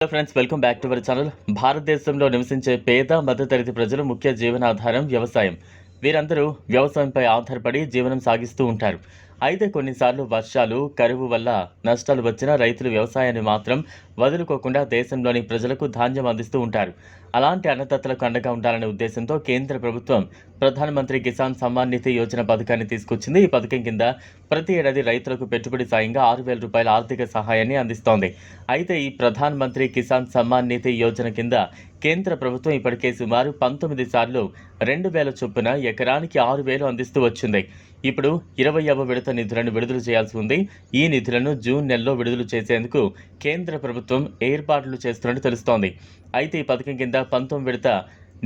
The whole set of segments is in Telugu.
Hello friends, welcome back to our channel. భారతదేశంలో నివసించే పేద మధ్యతరగతి ప్రజలు ముఖ్య జీవనాధారం వ్యవసాయం. వీరందరూ వ్యవసాయంపై ఆధారపడి జీవనం సాగిస్తూ ఉంటారు. అయితే కొన్నిసార్లు వర్షాలు, కరువు వల్ల నష్టాలు వచ్చినా రైతులు వ్యవసాయాన్ని మాత్రం వదులుకోకుండా దేశంలోని ప్రజలకు ధాన్యం అందిస్తూ ఉంటారు. అలాంటి అన్నదాతలకు అండగా ఉండాలనే ఉద్దేశంతో కేంద్ర ప్రభుత్వం ప్రధానమంత్రి కిసాన్ సమ్మాన్ నిధి యోజన పథకాన్ని తీసుకొచ్చింది. ఈ పథకం కింద ప్రతి ఏడాది రైతులకు పెట్టుబడి సాయంగా 6,000 రూపాయల ఆర్థిక సహాయాన్ని అందిస్తోంది. అయితే ఈ ప్రధానమంత్రి కిసాన్ సమ్మాన్ నిధి యోజన కింద కేంద్ర ప్రభుత్వం ఇప్పటికే సుమారు 19 సార్లు 2,000 చొప్పున ఎకరానికి 6,000 అందిస్తూ వచ్చింది. ఇప్పుడు 20వ విడత నిధులను విడుదల చేయాల్సి ఉంది. ఈ నిధులను జూన్ నెలలో విడుదల చేసేందుకు కేంద్ర ప్రభుత్వం ఏర్పాట్లు చేస్తున్నట్టు తెలుస్తోంది. అయితే ఈ పథకం కింద 19 విడత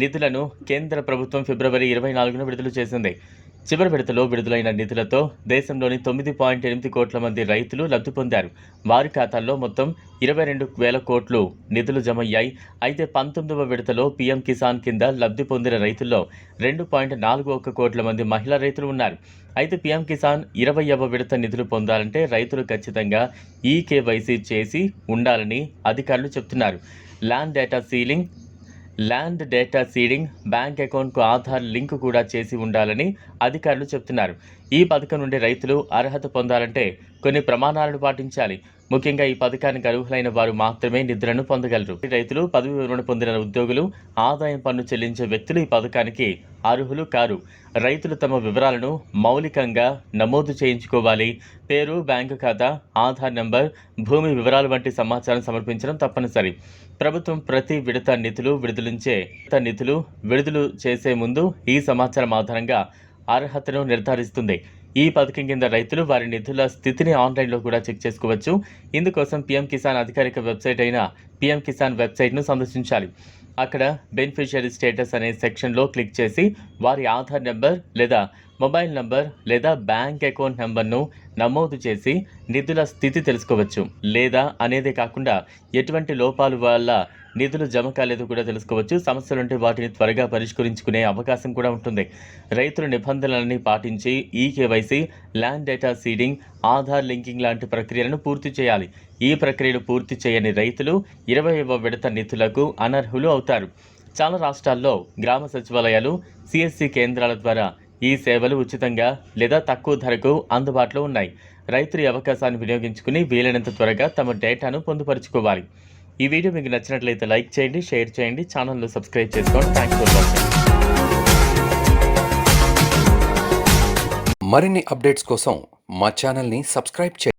నిధులను కేంద్ర ప్రభుత్వం ఫిబ్రవరి 24న విడుదల చేసింది. చివరి విడతలో విడుదలైన నిధులతో దేశంలోని 9.8 కోట్ల మంది రైతులు లబ్ధి పొందారు. వారి ఖాతాల్లో మొత్తం 22,000 కోట్లు నిధులు జమయ్యాయి. అయితే 19వ విడతలో పీఎం కిసాన్ కింద లబ్ధి పొందిన రైతుల్లో 2.41 కోట్ల మంది మహిళా రైతులు ఉన్నారు. అయితే పీఎం కిసాన్ 20వ విడత నిధులు పొందాలంటే రైతులు ఖచ్చితంగా ఈకేవైసీ చేసి ఉండాలని అధికారులు చెబుతున్నారు. ల్యాండ్ డేటా సీడింగ్, బ్యాంక్ అకౌంట్కు ఆధార్ లింక్ కూడా చేసి ఉండాలని అధికారులు చెబుతున్నారు. ఈ పథకం నుండి రైతులు అర్హత పొందాలంటే కొన్ని ప్రమాణాలను పాటించాలి. ముఖ్యంగా ఈ పథకానికి అర్హులైన వారు మాత్రమే నిధులను పొందగలరు. రైతులు, పదవి విరమణ పొందిన ఉద్యోగులు, ఆదాయం పన్ను చెల్లించే వ్యక్తులు ఈ పథకానికి అర్హులు కారు. రైతులు తమ వివరాలను మౌలికంగా నమోదు చేయించుకోవాలి. పేరు, బ్యాంకు ఖాతా, ఆధార్ నంబర్, భూమి వివరాలు వంటి సమాచారం సమర్పించడం తప్పనిసరి. ప్రభుత్వం ప్రతి విడత నిధులు విడుదల చేసే ముందు ఈ సమాచారం ఆధారంగా అర్హతను నిర్ధారిస్తుంది. ఈ పథకం కింద రైతులు వారి నిధుల స్థితిని ఆన్లైన్లో కూడా చెక్ చేసుకోవచ్చు. ఇందుకోసం పీఎం కిసాన్ అధికారిక వెబ్సైట్ అయిన పీఎం కిసాన్ వెబ్సైట్ను సందర్శించాలి. అక్కడ బెనిఫిషియరీ స్టేటస్ అనే సెక్షన్లో క్లిక్ చేసి వారి ఆధార్ నెంబర్ లేదా మొబైల్ నంబర్ లేదా బ్యాంక్ అకౌంట్ నెంబర్ను నమోదు చేసి నిధుల స్థితి తెలుసుకోవచ్చు. లేదా అనేదే కాకుండా ఎటువంటి లోపాల వల్ల నిధులు జమ కాలేదో కూడా తెలుసుకోవచ్చు. సమస్యలుంటే వాటిని త్వరగా పరిష్కరించుకునే అవకాశం కూడా ఉంటుంది. రైతుల నిబంధనలన్నీ పాటించి eKYC, land data seeding, Aadhaar linking లాంటి ప్రక్రియలను పూర్తి చేయాలి. ఈ ప్రక్రియను పూర్తి చేయని రైతులు 20వ విడత నిధులకు అనర్హులు అవుతారు. చాలా రాష్ట్రాల్లో గ్రామ సచివాలయాలు, సిఎస్సి కేంద్రాల ద్వారా ఈ సేవలు ఉచితంగా లేదా తక్కువ ధరకు అందుబాటులో ఉన్నాయి. రైతులు ఈ అవకాశాన్ని వినియోగించుకుని వీలైనంత త్వరగా తమ డేటాను పొందుపరుచుకోవాలి. ఈ వీడియో మీకు నచ్చినట్లయితే లైక్ చేయండి, షేర్ చేయండి, ఛానల్ను సబ్స్క్రైబ్ చేసుకోండి. Thanks for watching. మరిన్ని అప్డేట్స్ కోసం మా ఛానల్ని సబ్స్క్రైబ్ చేయండి.